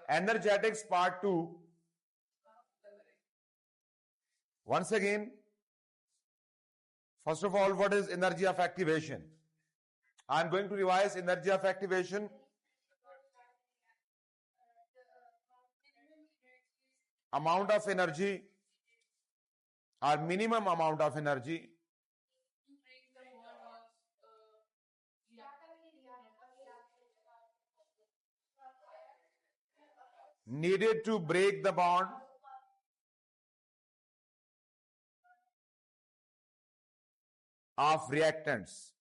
Energetics part 2. Once again, first of all, what is energy of activation? I am going to revise energy of activation. Amount of energy or minimum amount of energy needed to break the bond of reactants.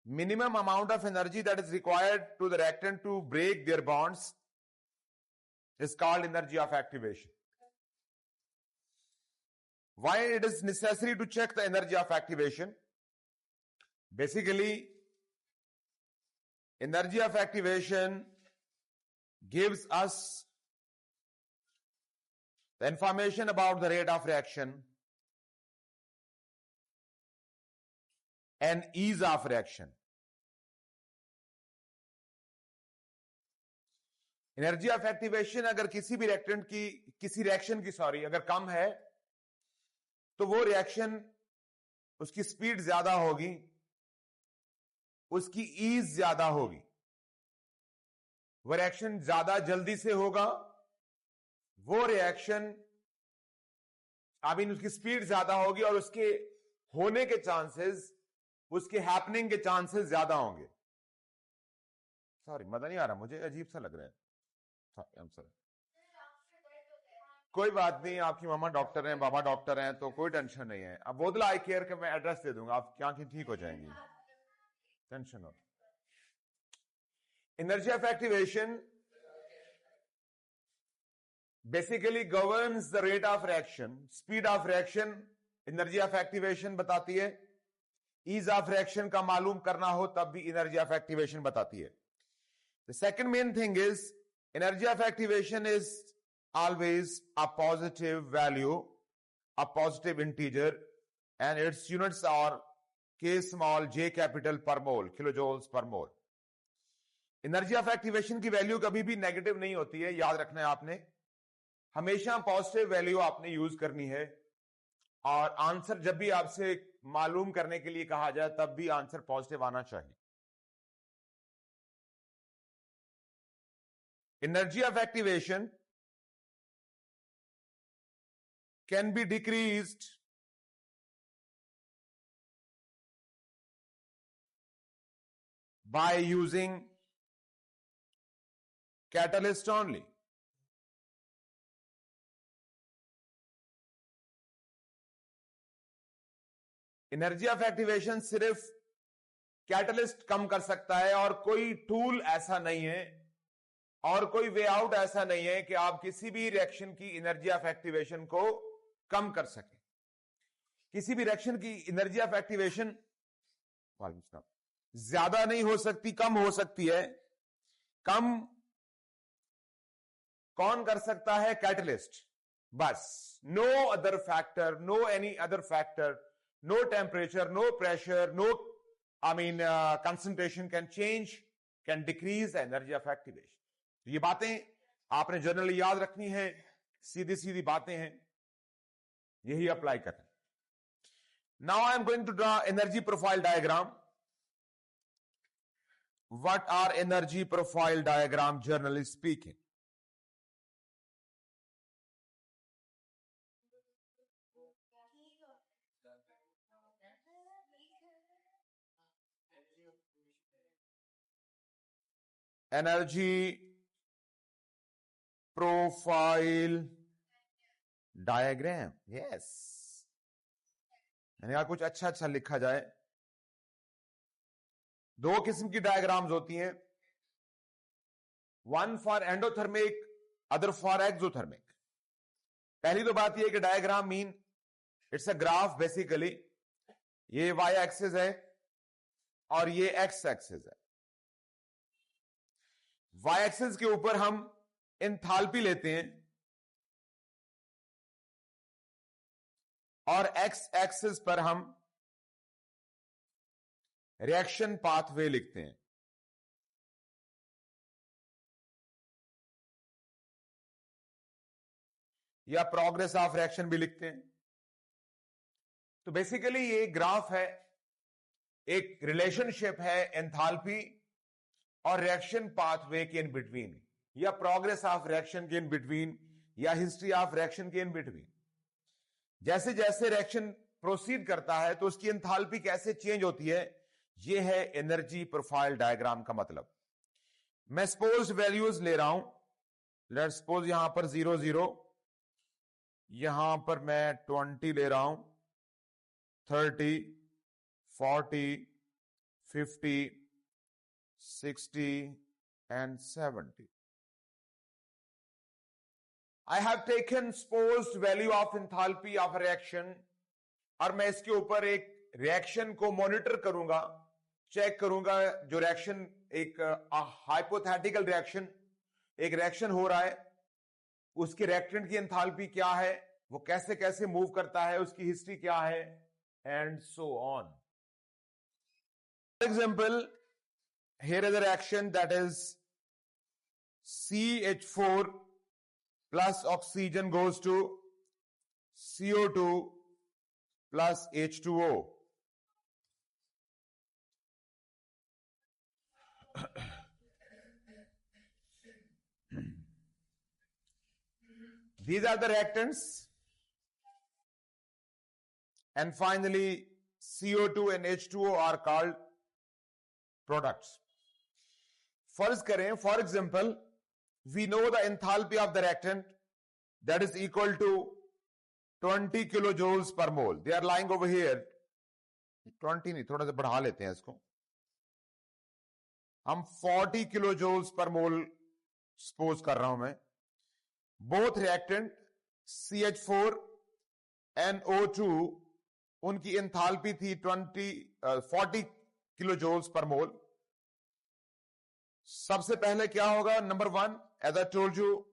Minimum amount of energy that is required to the reactant to break their bonds is called energy of activation. Why it is necessary to check the energy of activation? Basically, energy of activation gives us the information about the rate of reaction and ease of reaction. Energy of activation अगर किसी भी reactant की किसी reaction की अगर कम है तो वो रिएक्शन उसकी स्पीड ज्यादा होगी, उसकी ईज ज्यादा होगी, वो रिएक्शन ज्यादा जल्दी से होगा, वो रिएक्शन उसकी स्पीड ज्यादा होगी और उसके होने के चांसेस, उसके हैपनिंग के चांसेस ज्यादा होंगे. सॉरी, मजा नहीं आ रहा, मुझे अजीब सा लग रहा है. कोई बात नहीं, आपकी मामा डॉक्टर हैं, बाबा डॉक्टर हैं, तो कोई टेंशन नहीं है. अब बोधला आई केयर का मैं एड्रेस दे दूंगा, आप क्या ठीक हो जाएंगी, टेंशन हो. Energy of activation basically governs the rate of reaction. Speed of reaction energy of activation बताती है. ईज ऑफ रिएक्शन का मालूम करना हो तब भी एनर्जी ऑफ एक्टिवेशन बताती है. The second main thing is energy of activation is always a positive value, a positive integer, and its units are K small J capital per mole, kilojoules per mole. Energy of activation की value कभी भी negative नहीं होती है, याद रखना है आपने. हमेशा पॉजिटिव वैल्यू आपने यूज करनी है. और आंसर जब भी आपसे मालूम करने के लिए कहा जाए तब भी आंसर पॉजिटिव आना चाहिए. Energy of activation can be decreased by using catalyst only. Energy of activation सिर्फ कैटलिस्ट कम कर सकता है और कोई टूल ऐसा नहीं है और कोई वे आउट ऐसा नहीं है कि आप किसी भी रिएक्शन की एनर्जी ऑफ एक्टिवेशन को कम कर सकें. किसी भी रिएक्शन की एनर्जी ऑफ एक्टिवेशन ज्यादा नहीं हो सकती, कम हो सकती है. कम कौन कर सकता है? कैटलिस्ट, बस. No other factor, no any other factor, no temperature, no pressure, no concentration can change, can decrease the energy of activation. ये बातें आपने जनरली याद रखनी है, सीधी सीधी बातें हैं, यही अप्लाई करें. Now I am going to draw energy profile diagram. What are energy profile diagram generally speaking? Energy profile diagram. Yes, यानी कुछ अच्छा अच्छा लिखा जाए. दो किस्म की डायग्राम्स होती हैं, one for endothermic, other for exothermic. पहली तो बात यह कि diagram mean it's a graph. Basically ये वाई एक्सिस है और ये एक्स एक्सिस है. वाई एक्सिस के ऊपर हम एंथैल्पी लेते हैं और एक्स एक्सिस पर हम रिएक्शन पाथवे लिखते हैं। या प्रोग्रेस ऑफ रिएक्शन भी लिखते हैं। तो बेसिकली ये ग्राफ है, एक रिलेशनशिप है एंथैल्पी और रिएक्शन पाथवे के इन बिटवीन, या प्रोग्रेस ऑफ रिएक्शन के इन बिटवीन, या हिस्ट्री ऑफ रिएक्शन के इन बिटवीन। जैसे जैसे रिएक्शन प्रोसीड करता है तो उसकी एंथैल्पी कैसे चेंज होती है, ये है एनर्जी प्रोफाइल डायग्राम का मतलब। मैं सपोज वैल्यूज ले रहा हूं, लेट्स सपोज यहां पर 0 0, यहां पर मैं 20 ले रहा हूं, 30, 40, 50, 60 and 70. I have taken supposed value of enthalpy of a reaction, और मैं इसके ऊपर एक रिएक्शन को मॉनिटर करूंगा, चेक करूंगा। जो रिएक्शन एक हाइपोथेटिकल रिएक्शन, एक रिएक्शन हो रहा है, उसके रिएक्टेंट की एंथैल्पी क्या है, वो कैसे कैसे मूव करता है, उसकी हिस्ट्री क्या है, and so on. For example, here is a reaction that is CH4 plus oxygen goes to CO2 plus H2O. These are the reactants, and finally CO2 and H2O are called products. फर्ज करें, for example, we know the enthalpy of the reactant that is equal to 20 kilo joules per mole. They are lying over here, 20 नहीं, थोड़ा सा बढ़ा लेते हैं इसको, हम 40 किलो जूल्स पर मोल सपोज कर रहा हूं मैं। बोथ रिएक्टेंट CH4 NO2, उनकी एंथैल्पी थी 40 किलो जूल्स पर मोल। सबसे पहले क्या होगा, number 1, as I told you,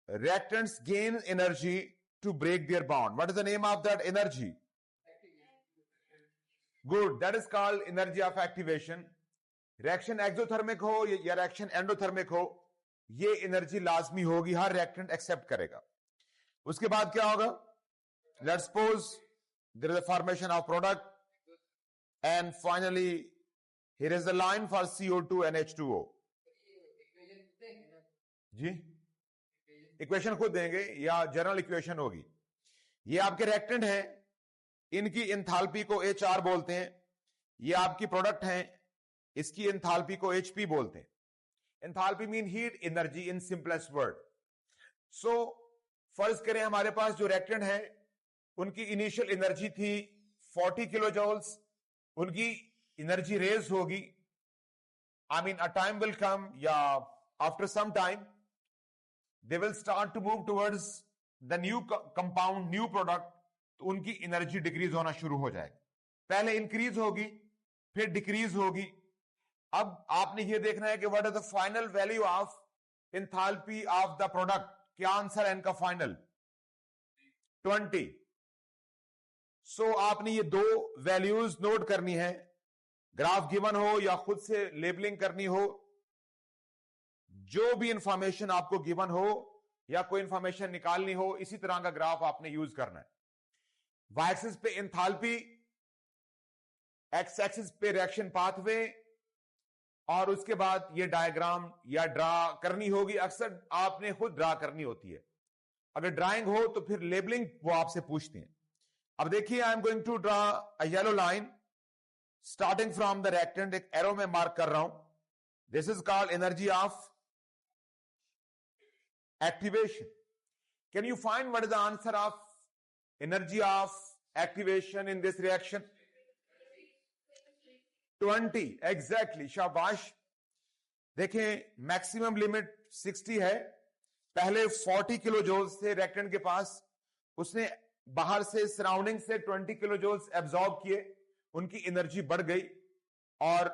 reactants gain energy to break their bond. What is the name of that energy? Good, that is called energy of activation. Reaction exothermic हो या reaction endothermic हो, ये energy लाजमी होगी, हर reactant accept करेगा। उसके बाद क्या होगा, let's suppose there is a formation of product, and finally here is the line for CO2 and H2O. जी, इक्वेशन खुद देंगे या जनरल इक्वेशन होगी। ये आपके रिएक्टेंट हैं, इनकी एंथैल्पी को HR बोलते हैं। ये आपकी प्रोडक्ट हैं, इसकी एंथैल्पी को HP बोलते हैं। Enthalpy mean heat energy in simplest word. So फर्ज करें हमारे पास जो रिएक्टेंट है, उनकी इनिशियल एनर्जी थी 40 किलो जूल्स, उनकी एनर्जी रेज होगी। I mean a time will come, या after some time they will start to move towards the new compound, new product, तो उनकी एनर्जी डिक्रीज होना शुरू हो जाएगी। पहले इंक्रीज होगी, फिर डिक्रीज होगी। अब आपने ये देखना है कि what is the final value of enthalpy of the product. क्या आंसर है इनका फाइनल? 20। सो आपने ये दो वैल्यूज नोट करनी है, ग्राफ गिवन हो या खुद से लेबलिंग करनी हो, जो भी इंफॉर्मेशन आपको गिवन हो या कोई इंफॉर्मेशन निकालनी हो, इसी तरह का ग्राफ आपने यूज करना है। वाई एक्सिस पे एंथैल्पी, एक्स एक्सिस पे रिएक्शन पाथवे, और उसके बाद ये डायग्राम या ड्रा करनी होगी। अक्सर आपने खुद ड्रा करनी होती है, अगर ड्राइंग हो तो फिर लेबलिंग वो आपसे पूछते हैं। अब देखिए, I am going to draw a yellow line starting from the reactant, एक एरो में मार्क कर रहा हूं। This is called energy of activation. Can you find what is the answer of energy of activation in this reaction? 20, exactly, शाबाश। देखें, maximum limit 60 है। पहले 40 kilo joules थे रिएक्टेंट के पास, उसने बाहर से सराउंडिंग से 20 किलो जूल्स एब्जॉर्ब किए, उनकी एनर्जी बढ़ गई, और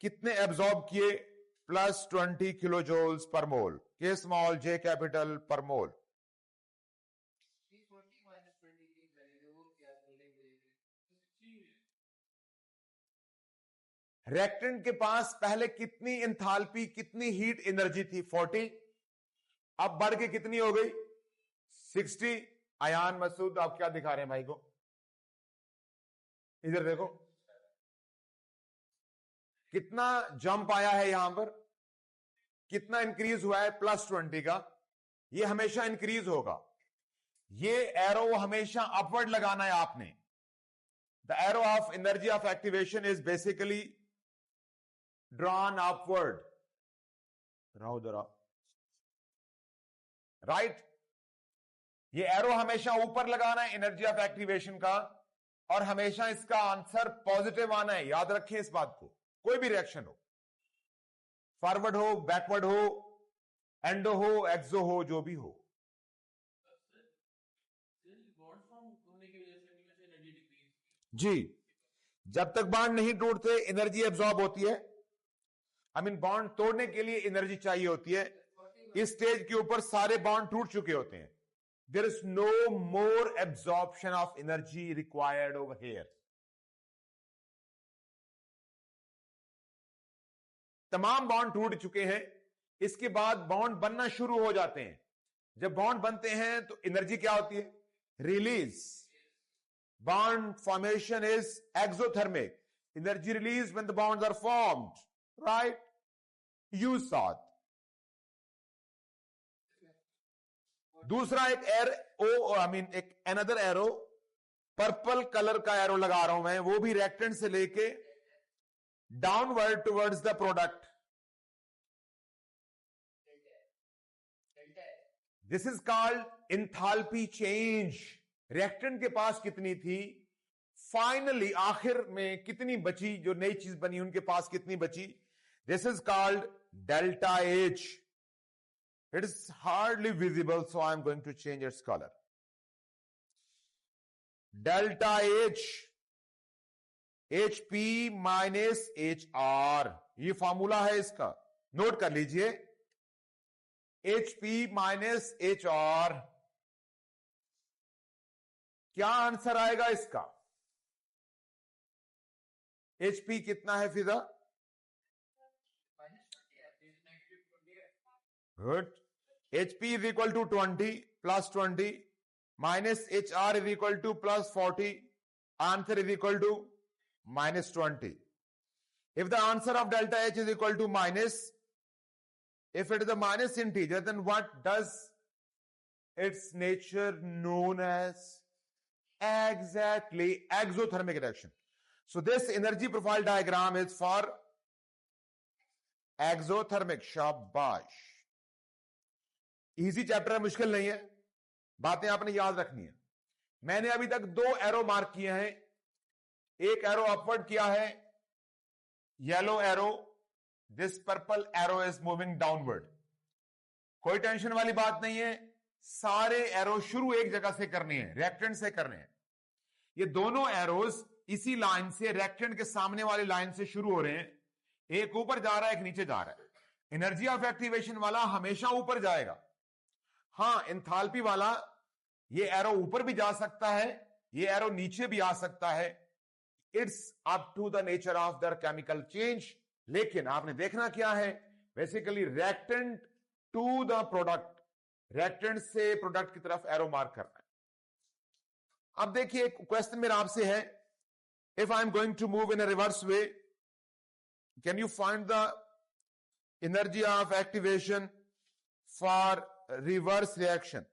कितने एब्जॉर्ब किए? +20 किलो जूल्स पर मोल, के स्मॉल जे कैपिटल पर मोल। रिएक्टेंट के पास पहले कितनी एंथैल्पी, कितनी हीट एनर्जी थी? 40। अब बढ़ के कितनी हो गई? 60। अयान मसूद, आप क्या दिखा रहे हैं भाई को? इधर देखो कितना जंप आया है, यहां पर कितना इंक्रीज हुआ है? +20 का। ये हमेशा इंक्रीज होगा। ये एरो हमेशा अपवर्ड लगाना है आपने। The arrow of energy of activation is basically drawn upward. राउ दरा राइट। ये एरो हमेशा ऊपर लगाना है एनर्जी ऑफ एक्टिवेशन का, और हमेशा इसका आंसर पॉजिटिव आना है। याद रखिए इस बात को। कोई भी रिएक्शन हो, फॉरवर्ड हो, बैकवर्ड हो, एंडो हो, एक्सो हो, जो भी हो। जी, जब तक बॉन्ड नहीं टूटते एनर्जी एब्जॉर्ब होती है। आई मीन बॉन्ड तोड़ने के लिए एनर्जी चाहिए होती है। इस स्टेज के ऊपर सारे बॉन्ड टूट चुके होते हैं। There is no more absorption of energy required over here. तमाम बॉन्ड टूट चुके हैं। इसके बाद बॉन्ड बनना शुरू हो जाते हैं। जब बॉन्ड बनते हैं तो एनर्जी क्या होती है? Release. Bond formation is exothermic. Energy release when the bonds are formed. Right? You saw it. दूसरा एक एक another arrow, पर्पल कलर का एरो लगा रहा हूं मैं, वो भी रिएक्टेंट से लेके downward towards the product. This is called enthalpy change. Reactant के पास कितनी थी, फाइनली आखिर में कितनी बची, जो नई चीज बनी उनके पास कितनी बची? This is called delta H. It is hardly visible, so I am going to change its colour. Delta H, H P minus H R, ये फॉर्मूला है इसका, नोट कर लीजिए। H P minus H R. क्या answer आएगा इसका? HP कितना है Fiza? Good. HP is equal to 20 +20 minus H R is equal to +40। Answer is equal to -20। If the answer of delta H is equal to minus, if it is a minus integer, then what does its nature known as? Exactly, exothermic reaction. So this energy profile diagram is for exothermic. शाबाश, easy chapter है, मुश्किल नहीं है, बातें आपने याद रखनी है। मैंने अभी तक 2 एरो मार्क किए हैं। एक एरो अपवर्ड किया है, yellow arrow. This purple arrow is moving downward. कोई टेंशन वाली बात नहीं है, सारे एरो शुरू एक जगह से करनी है, रिएक्टेंट से करने हैं। ये दोनों एरोज इसी लाइन से, रिएक्टेंट के सामने वाली लाइन से शुरू हो रहे हैं। एक ऊपर जा रहा है, एक नीचे जा रहा है। एनर्जी ऑफ एक्टिवेशन वाला हमेशा ऊपर जाएगा। हां, एंथैल्पी वाला ये एरो ऊपर भी जा सकता है, ये एरो नीचे भी आ सकता है। It's up to the nature of the chemical change. लेकिन आपने देखना क्या है, basically reactant to the product, reactant से प्रोडक्ट की तरफ एरो मार्क करना है। अब देखिए, क्वेश्चन मेरा आपसे है, if I am going to move in a reverse way, can you find the energy of activation for reverse reaction?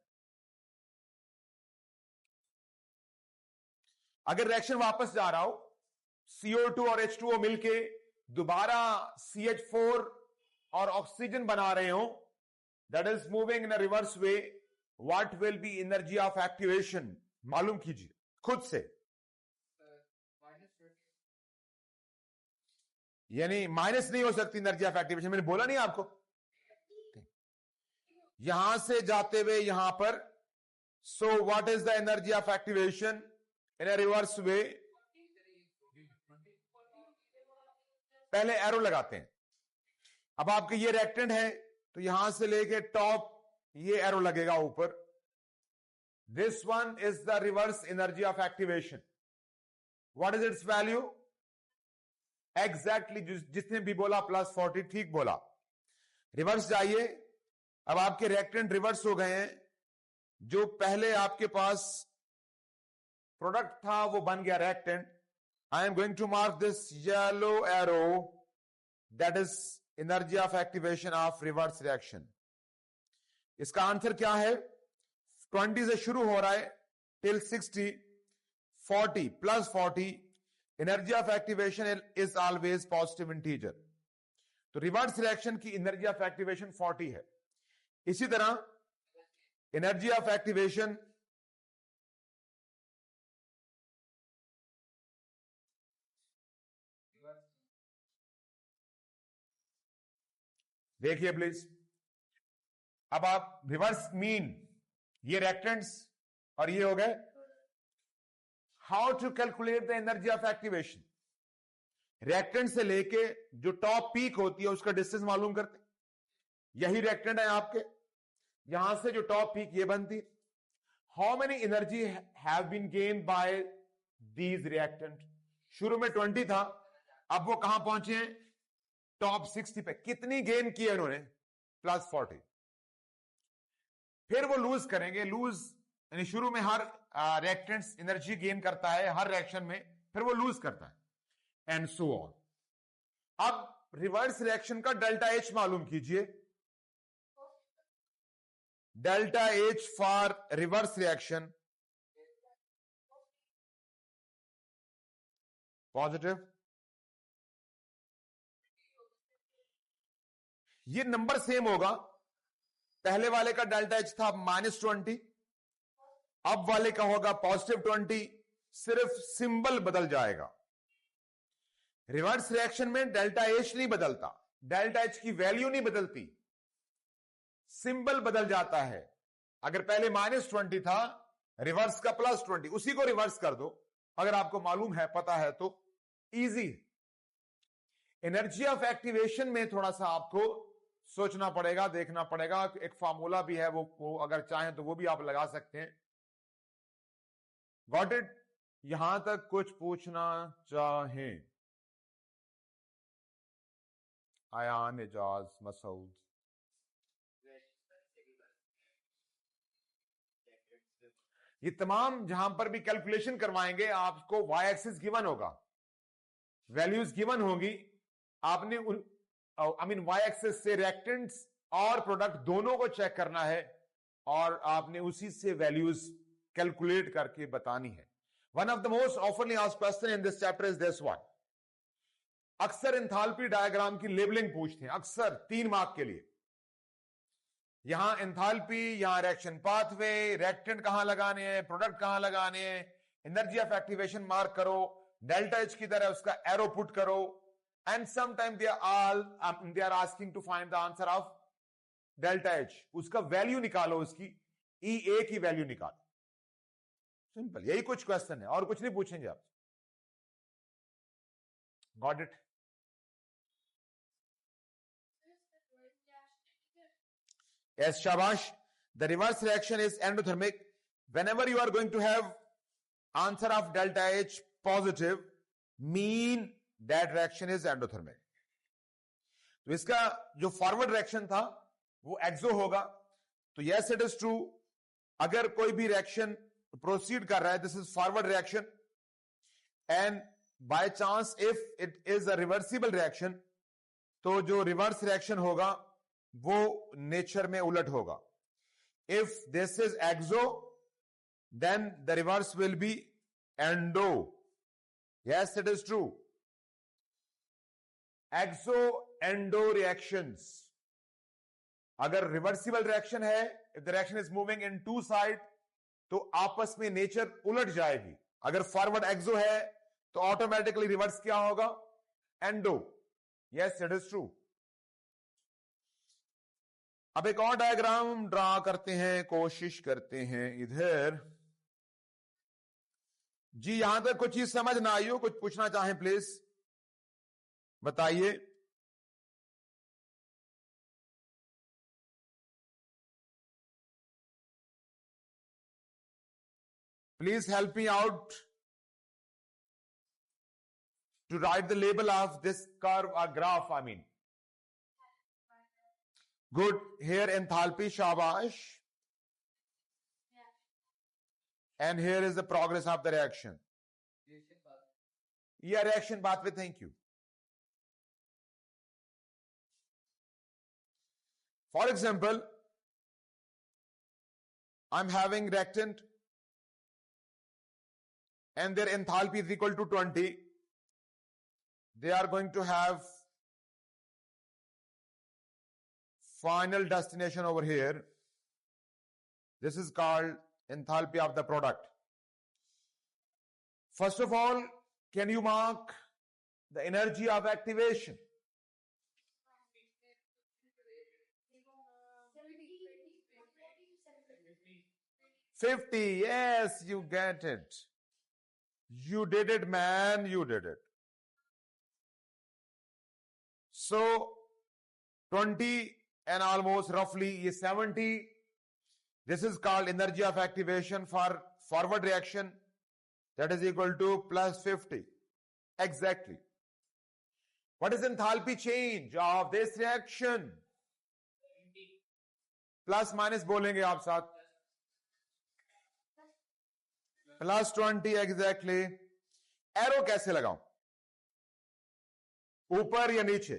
अगर रिएक्शन वापस जा रहा हो, CO2 और H2O मिलके दोबारा CH4 और ऑक्सीजन बना रहे हो, that is moving in a reverse way, what will be energy of activation? मालूम कीजिए खुद से। यानी माइनस नहीं हो सकती एनर्जी ऑफ एक्टिवेशन, मैंने बोला नहीं आपको? यहां से जाते हुए यहां पर, so what is the energy of activation in a reverse वे? पहले एरो लगाते हैं। अब आपके ये रिएक्टेंट है, तो यहां से लेके टॉप ये एरो लगेगा ऊपर। This one is the reverse energy of activation. What is it's value? Exactly जिसने भी बोला +40 ठीक बोला। रिवर्स जाइए, अब आपके रिएक्टेंट रिवर्स हो गए हैं। जो पहले आपके पास प्रोडक्ट था वो बन गया reactant. I am going to mark this yellow arrow, that is energy of activation of reverse reaction. इसका आंसर क्या है? 20 से शुरू हो रहा है till 60, 40 +40, energy of activation is always positive integer. तो रिवर्स रिएक्शन की एनर्जी ऑफ एक्टिवेशन 40 है। इसी तरह एनर्जी ऑफ एक्टिवेशन देखिए प्लीज, अब आप रिवर्स मीन, ये रिएक्टेंट्स और ये हो गए। How to calculate the energy of activation? Reactant से लेके जो टॉप पीक होती है उसका डिस्टेंस मालूम करते, यही रिएक्टेंट है आपके, यहां से जो टॉप पीक ये बनती। How many energy have been gain by these reactant? शुरू में 20 था, अब वो कहां पहुंचे हैं? टॉप 60 पे। कितनी गेन की है इन्होंने? +40। फिर वो लूज करेंगे, लूज यानी शुरू में हर रिएक्टेंट्स एनर्जी गेन करता है हर रिएक्शन में, फिर वो लूज करता है, एंड सो ऑन। अब रिवर्स रिएक्शन का डेल्टा एच मालूम कीजिए। Delta H for reverse reaction positive. ये नंबर सेम होगा, पहले वाले का डेल्टा एच था -20, अब वाले का होगा +20, सिर्फ सिंबल बदल जाएगा। रिवर्स रिएक्शन में डेल्टा एच नहीं बदलता, डेल्टा एच की वैल्यू नहीं बदलती, सिंबल बदल जाता है। अगर पहले -20 था, रिवर्स का +20, उसी को रिवर्स कर दो। अगर आपको मालूम है, पता है तो इजी। एनर्जी ऑफ एक्टिवेशन में थोड़ा सा आपको सोचना पड़ेगा, देखना पड़ेगा। एक फार्मूला भी है, वो अगर चाहें तो वो भी आप लगा सकते हैं। Got it? यहां तक कुछ पूछना चाहें? आयान, एजाज, मसूद। ये तमाम जहां पर भी कैलकुलेशन करवाएंगे आपको वाई एक्सिस गिवन होगा, वैल्यूज गिवन होगी। आपने वाई एक्सिस से रिएक्टेंट्स और प्रोडक्ट दोनों को चेक करना है और आपने उसी से वैल्यूज कैलकुलेट करके बतानी है। One of the most ऑफनली asked question in this chapter is this one. अक्सर एंथैल्पी डायग्राम की लेबलिंग पूछते हैं, अक्सर 3 मार्क के लिए। यहां एंथैल्पी, यहां रिएक्शन पाथवे, रिएक्टेंट कहां लगाने हैं, प्रोडक्ट कहां लगाने हैं, एनर्जी ऑफ एक्टिवेशन मार्क करो, डेल्टा एच की तरह उसका एरो पुट करो, and sometime they are asking to find the answer of delta H. उसका वैल्यू निकालो, उसकी ई ए की वैल्यू निकालो। सिंपल, यही कुछ क्वेश्चन है और कुछ नहीं पूछेंगे आप। Got it? Yes, shabash. The reverse reaction is endothermic. Whenever you are going to have answer of delta H positive, mean that reaction is endothermic. तो इसका जो फॉरवर्ड रिएक्शन था वो एक्सो होगा। तो yes, it is true. अगर कोई भी रिएक्शन प्रोसीड कर रहा है, this is forward reaction, and by chance if it is a reversible reaction, तो जो रिवर्स रिएक्शन होगा वो नेचर में उलट होगा। If this is exo, then the reverse will be endo. Yes, it is true. Exo endo reactions, अगर reversible reaction है, if the reaction is moving in 2 side, तो आपस में नेचर उलट जाएगी। अगर फॉरवर्ड एक्सो है तो ऑटोमेटिकली रिवर्स क्या होगा? Endo. Yes, it is true. अब एक और डायग्राम ड्रा करते हैं, कोशिश करते हैं इधर। जी, यहां तक कुछ चीज समझ ना आई हो, कुछ पूछना चाहें प्लीज बताइए। Please help me out. to write the label of this curve or graph, I mean. Good. Here enthalpy, shabash. And here is the progress of the reaction. Yeah, reaction pathway, thank you. For example, I'm having reactant and their enthalpy is equal to 20. They are going to have final destination over here. This is called enthalpy of the product. First of all, can you mark the energy of activation? 50. Yes, you get it. You did it, man. You did it. So 20 and almost roughly 70. This is called energy of activation for forward reaction. That is equal to plus 50. Exactly. What is enthalpy change of this reaction? Plus minus बोलेंगे आप साथ. Plus 20 exactly. Arrow कैसे लगाऊं? ऊपर या नीचे?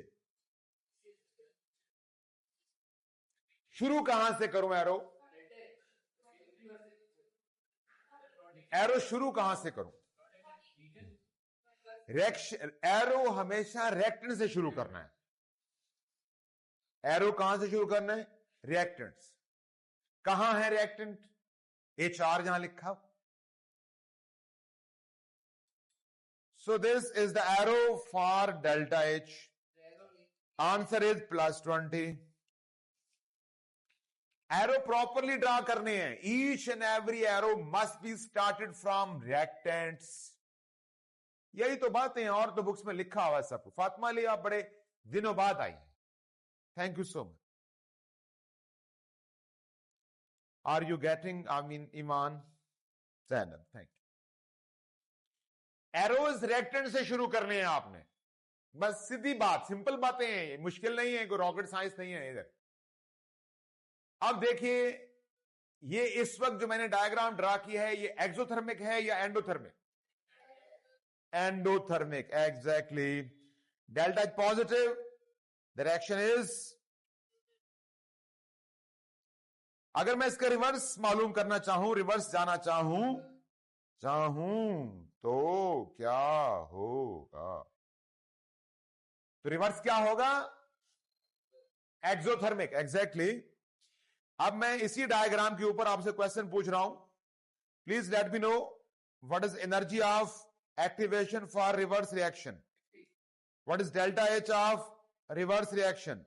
शुरू कहां से करूं एरो? एरो शुरू कहां से करूं? एरो हमेशा रिएक्टेंट से शुरू करना है. एरो कहां से शुरू करना है? रिएक्टेंट्स. कहां है रिएक्टेंट? HR जहां लिखा हो. So this is the arrow for delta H. Answer is plus 20. Arrow properly draw करने हैं. Each and every arrow must be started from reactants. यही तो बातें हैं, और तो बुक्स में लिखा हुआ है सब. फातिमा अली आप बड़े दिनों बाद आई. Thank you so much. Are you getting? I mean, Iman, Zainab, thank you. Arrows reactant से शुरू करने हैं आपने. बस सीधी बात, सिंपल बातें हैं, मुश्किल नहीं है, कोई रॉकेट साइंस नहीं है इधर. अब देखिए, ये इस वक्त जो मैंने डायग्राम ड्रा किया है, ये एक्सोथर्मिक है या endothermic? Endothermic, exactly. Delta H positive, the reaction is. अगर मैं इसका रिवर्स मालूम करना चाहूं, रिवर्स जाना चाहूं तो क्या होगा? तो रिवर्स क्या होगा? Exothermic, exactly. अब मैं इसी डायग्राम के ऊपर आपसे क्वेश्चन पूछ रहा हूं. Please let me know what is energy of activation for reverse reaction. What is delta H of reverse reaction?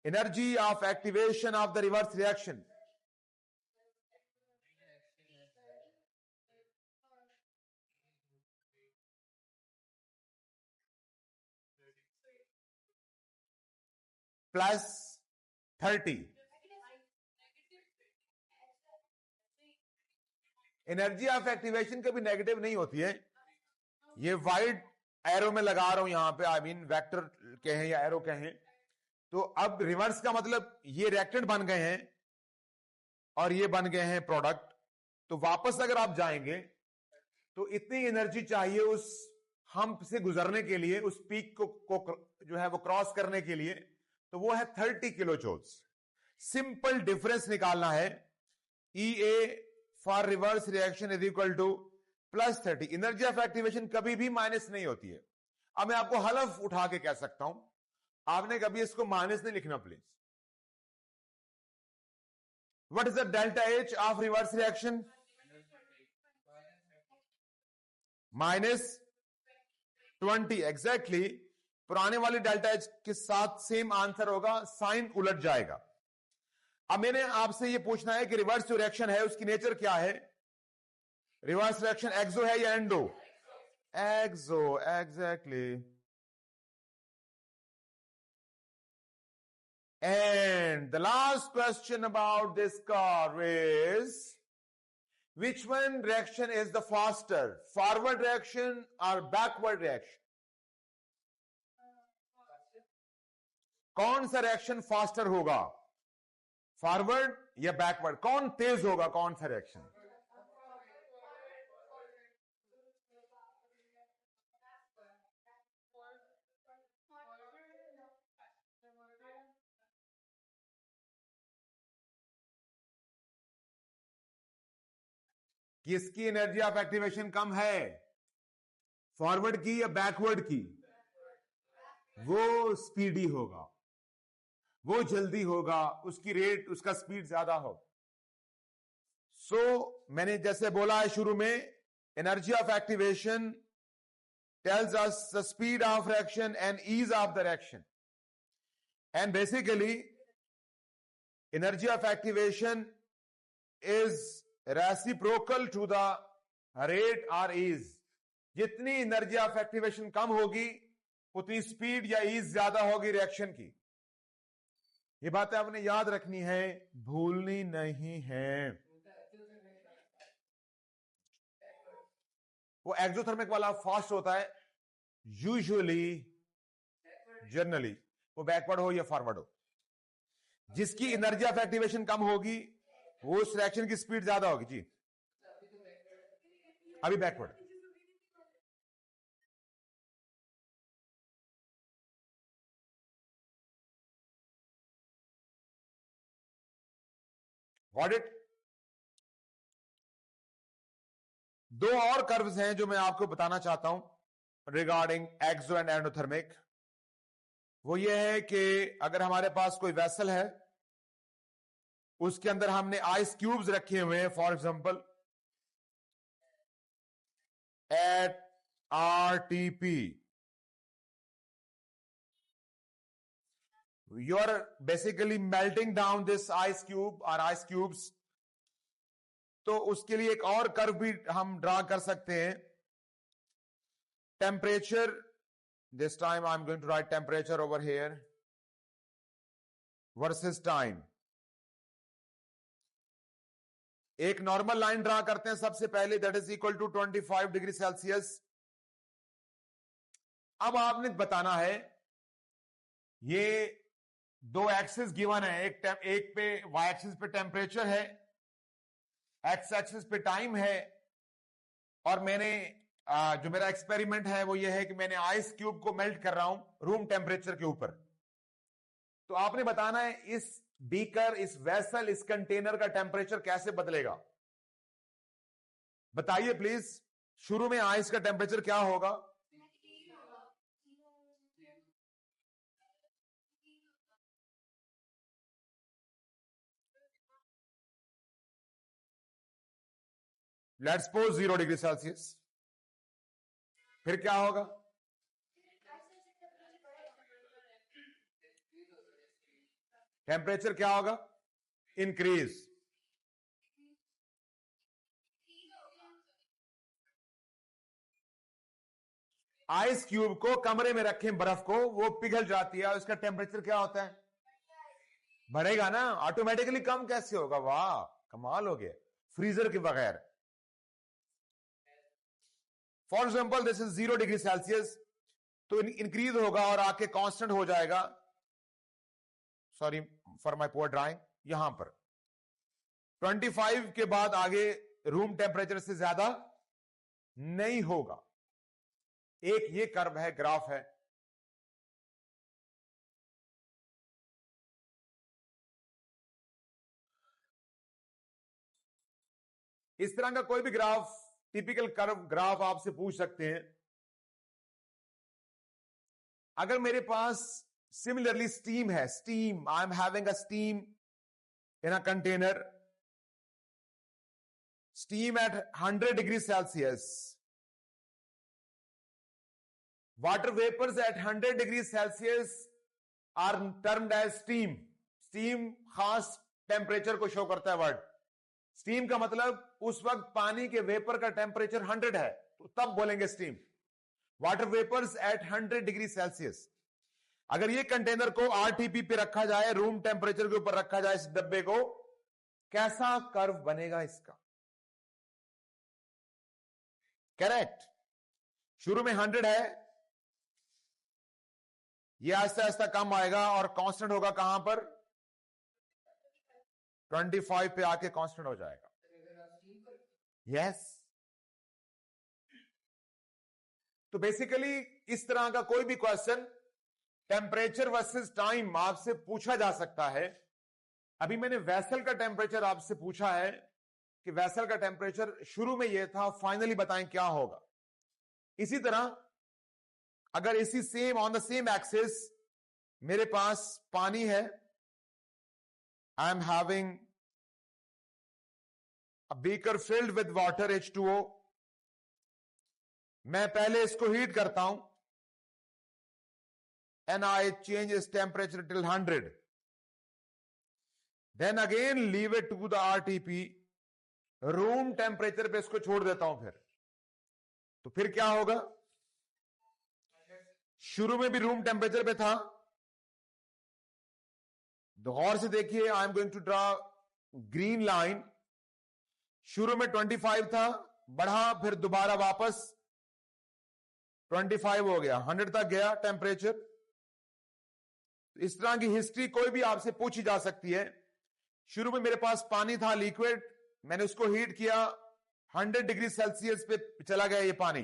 Energy of activation of the reverse reaction. Plus 30. Energy of activation कभी negative नहीं होती है. ये wide arrow में लगा रहा हूं यहां पे, आई मीन वेक्टर कहें या एरो कहें. तो अब रिवर्स का मतलब ये रिएक्टेंट बन गए हैं और ये बन गए हैं प्रोडक्ट. तो वापस अगर आप जाएंगे तो इतनी एनर्जी चाहिए उस हम्प से गुजरने के लिए, उस पीक को जो है वो क्रॉस करने के लिए. तो वो है 30 किलो जूल्स. सिंपल डिफरेंस निकालना है. EA for reverse reaction is equal two plus 30. Energy of activation कभी भी माइनस नहीं होती है. अब मैं आपको हलफ उठा के कह सकता हूं, आपने कभी इसको माइनस नहीं लिखना please. What is the delta H of reverse reaction? Minus 20, exactly. पुराने वाली डेल्टा H के साथ सेम आंसर होगा, साइन उलट जाएगा. अब मैंने आपसे यह पूछना है कि रिवर्स जो रिएक्शन है उसकी नेचर क्या है? रिवर्स रिएक्शन एक्सो है या endo? Exo, exactly. And the last question about this car is, Which one reaction is the faster? Forward reaction or backward reaction? कौन सा रिएक्शन फास्टर होगा, फॉरवर्ड या बैकवर्ड? कौन तेज होगा, कौन सा रिएक्शन? किसकी एनर्जी ऑफ एक्टिवेशन कम है, फॉरवर्ड की या बैकवर्ड की? वो स्पीडी होगा, वो जल्दी होगा, उसकी रेट, उसका स्पीड ज्यादा हो। मैंने जैसे बोला है शुरू में, energy of activation tells us the speed of reaction and ease of the reaction, and basically energy of activation is reciprocal to the rate और ईज। जितनी एनर्जी ऑफ एक्टिवेशन कम होगी उतनी स्पीड या ईज ज्यादा होगी रिएक्शन की। ये बातें आपने याद रखनी है, भूलनी नहीं है। वो एक्सोथर्मिक वाला फास्ट होता है यूजुअली, जनरली, वो बैकवर्ड हो या फॉरवर्ड हो। जिसकी एनर्जी ऑफ एक्टिवेशन कम होगी वो उस रिएक्शन की स्पीड ज्यादा होगी। जी अभी बैकवर्ड। Got it? दो और कर्व्स हैं जो मैं आपको बताना चाहता हूं रिगार्डिंग एक्सो एंड एंडोथर्मिक। वो ये है कि अगर हमारे पास कोई वेसल है, उसके अंदर हमने आइस क्यूब्स रखे हुए हैं, for example at RTP, you are basically melting down this ice cube or ice cubes। तो उसके लिए एक और कर्व भी हम ड्रा कर सकते हैं। Temperature, this time I am going to write temperature over here versus time. एक नॉर्मल लाइन ड्रा करते हैं सबसे पहले, that is equal to 25 degree Celsius. अब आपने बताना है, ये दो एक्सिस गिवन है, एक पे वाई एक्सिस पे टेम्परेचर है, एक्स एक्सिस पे टाइम है, और मैंने जो मेरा एक्सपेरिमेंट है वो ये है कि मैंने आइस क्यूब को मेल्ट कर रहा हूं रूम टेम्परेचर के ऊपर। तो आपने बताना है इस बीकर, इस वेसल, इस कंटेनर का टेम्परेचर कैसे बदलेगा। बताइए प्लीज, शुरू में आइस का टेम्परेचर क्या होगा? Let's suppose 0 degree Celsius. फिर क्या होगा? टेम्परेचर क्या होगा? इंक्रीज। आइस क्यूब को कमरे में रखें, बर्फ को, वो पिघल जाती है, उसका टेम्परेचर क्या होता है? बढ़ेगा ना, ऑटोमेटिकली। कम कैसे होगा? वाह, कमाल हो गया, फ्रीजर के बगैर। For example this is 0 degree Celsius, तो इंक्रीज होगा और आके कांस्टेंट हो जाएगा। Sorry for my poor drawing. यहां पर 25 के बाद आगे रूम टेम्परेचर से ज्यादा नहीं होगा। एक ये कर्व है, ग्राफ है। इस तरह का कोई भी ग्राफ, टिपिकल कर्व ग्राफ आपसे पूछ सकते हैं। अगर मेरे पास सिमिलरली स्टीम है, steam, I am having a steam in a container, steam at 100 degree Celsius, water vapours at 100 degree Celsius are termed as steam. स्टीम खास टेम्परेचर को शो करता है वर्ड। स्टीम का मतलब उस वक्त पानी के वेपर का टेम्परेचर 100 है, तो तब बोलेंगे steam. Water vapours at 100 degree Celsius. अगर ये कंटेनर को RTP पे रखा जाए, रूम टेम्परेचर के ऊपर रखा जाए इस डब्बे को, कैसा कर्व बनेगा इसका? करेक्ट। शुरू में 100 है, ये आहिस्ता आहिस्ता कम आएगा और कांस्टेंट होगा कहां पर? 25 पे आके कांस्टेंट हो जाएगा। यस। तो बेसिकली इस तरह का कोई भी क्वेश्चन टेम्परेचर वर्सेस टाइम आपसे पूछा जा सकता है। अभी मैंने वेसल का टेम्परेचर आपसे पूछा है कि वेसल का टेम्परेचर शुरू में यह था, फाइनली बताएं क्या होगा। इसी तरह अगर इसी same on the same axis मेरे पास पानी है, आई am having a beaker filled with water H2O, मैं पहले इसको हीट करता हूं and I change its temperature till 100, then again leave it to the RTP, room temperature पे इसको छोड़ देता हूं। तो फिर क्या होगा? शुरू में भी रूम टेम्परेचर पे था, गौर से देखिए, I am going to draw green line. शुरू में 25 था, बढ़ा, फिर दोबारा वापस 25 हो गया, 100 तक गया टेम्परेचर। इस तरह की हिस्ट्री कोई भी आपसे पूछी जा सकती है। शुरू में मेरे पास पानी था लिक्विड, मैंने उसको हीट किया, 100 डिग्री सेल्सियस पे चला गया ये पानी,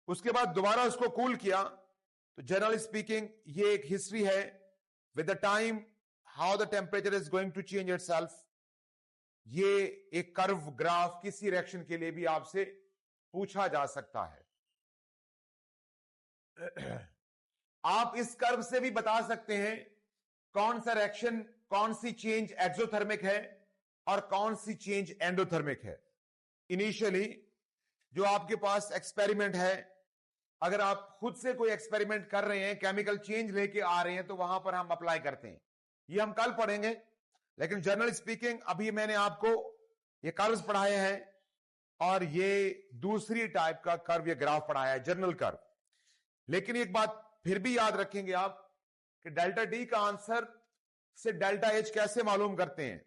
उसके बाद दोबारा उसको कूल किया। तो जनरली स्पीकिंग ये एक हिस्ट्री है with the time how the temperature is going to change itself. ये एक कर्व ग्राफ किसी रिएक्शन के लिए भी आपसे पूछा जा सकता है। आप इस कर्व से भी बता सकते हैं कौन सा रिएक्शन, कौन सी चेंज एक्सोथर्मिक है और कौन सी चेंज एंडोथर्मिक है। इनिशियली जो आपके पास एक्सपेरिमेंट है, अगर आप खुद से कोई एक्सपेरिमेंट कर रहे हैं, केमिकल चेंज लेके आ रहे हैं, तो वहां पर हम अप्लाई करते हैं। ये हम कल पढ़ेंगे, लेकिन जनरल स्पीकिंग अभी मैंने आपको ये कर्व्स पढ़ाए हैं और ये दूसरी टाइप का कर्व, ये ग्राफ पढ़ाया है, जनरल कर्व। लेकिन एक बात फिर भी याद रखेंगे आप कि डेल्टा टी का आंसर से डेल्टा एच कैसे मालूम करते हैं।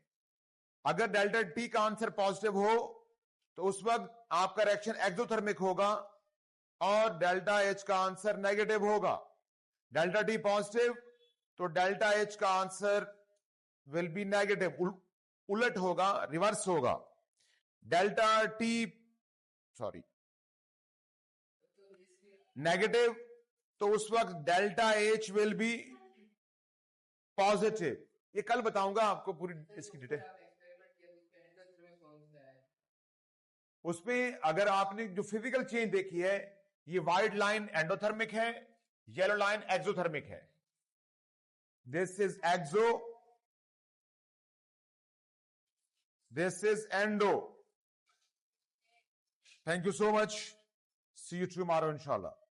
अगर डेल्टा टी का आंसर पॉजिटिव हो तो उस वक्त आपका रिएक्शन एक्सोथर्मिक होगा और डेल्टा एच का आंसर नेगेटिव होगा। डेल्टा टी पॉजिटिव तो डेल्टा एच का आंसर विल बी नेगेटिव, उलट होगा, रिवर्स होगा। डेल्टा टी नेगेटिव तो उस वक्त delta H will be positive. ये कल बताऊंगा आपको पूरी इसकी डिटेल। उसमें अगर आपने जो फिजिकल चेंज देखी है, ये व्हाइट लाइन एंडोथर्मिक है, येलो लाइन एक्सोथर्मिक है। This is exo, this is endo. Thank you so much, see you tomorrow इंशाल्लाह।